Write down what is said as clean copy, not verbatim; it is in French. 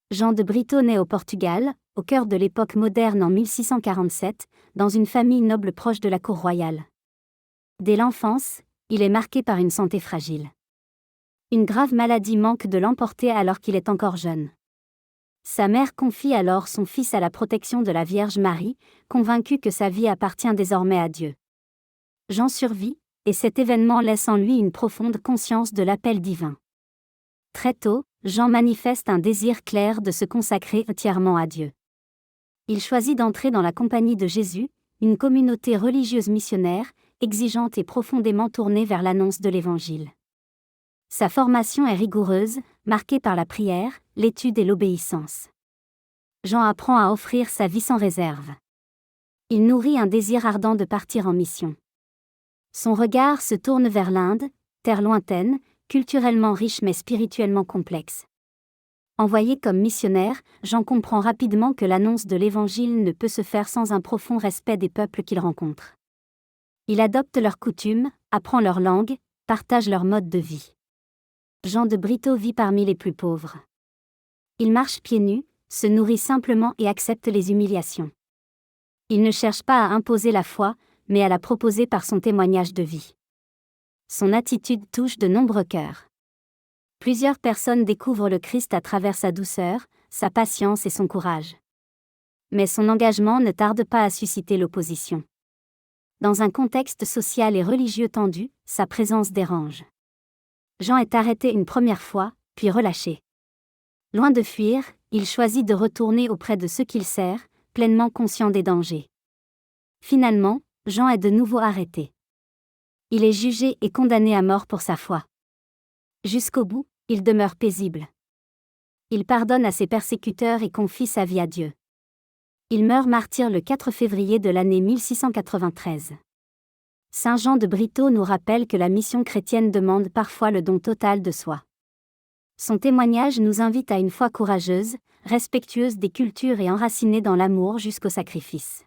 Jean de Brito naît au Portugal, au cœur de l'époque moderne en 1647, dans une famille noble proche de la cour royale. Dès l'enfance, il est marqué par une santé fragile. Une grave maladie manque de l'emporter alors qu'il est encore jeune. Sa mère confie alors son fils à la protection de la Vierge Marie, convaincue que sa vie appartient désormais à Dieu. Jean survit, et cet événement laisse en lui une profonde conscience de l'appel divin. Très tôt, Jean manifeste un désir clair de se consacrer entièrement à Dieu. Il choisit d'entrer dans la Compagnie de Jésus, une communauté religieuse missionnaire, exigeante et profondément tournée vers l'annonce de l'Évangile. Sa formation est rigoureuse, marquée par la prière, l'étude et l'obéissance. Jean apprend à offrir sa vie sans réserve. Il nourrit un désir ardent de partir en mission. Son regard se tourne vers l'Inde, terre lointaine, culturellement riche mais spirituellement complexe. Envoyé comme missionnaire, Jean comprend rapidement que l'annonce de l'Évangile ne peut se faire sans un profond respect des peuples qu'il rencontre. Il adopte leurs coutumes, apprend leur langue, partage leur mode de vie. Jean de Brito vit parmi les plus pauvres. Il marche pieds nus, se nourrit simplement et accepte les humiliations. Il ne cherche pas à imposer la foi, mais à la proposer par son témoignage de vie. Son attitude touche de nombreux cœurs. Plusieurs personnes découvrent le Christ à travers sa douceur, sa patience et son courage. Mais son engagement ne tarde pas à susciter l'opposition. Dans un contexte social et religieux tendu, sa présence dérange. Jean est arrêté une première fois, puis relâché. Loin de fuir, il choisit de retourner auprès de ceux qu'il sert, pleinement conscient des dangers. Finalement, Jean est de nouveau arrêté. Il est jugé et condamné à mort pour sa foi. Jusqu'au bout, il demeure paisible. Il pardonne à ses persécuteurs et confie sa vie à Dieu. Il meurt martyr le 4 février de l'année 1693. Saint Jean de Brito nous rappelle que la mission chrétienne demande parfois le don total de soi. Son témoignage nous invite à une foi courageuse, respectueuse des cultures et enracinée dans l'amour jusqu'au sacrifice.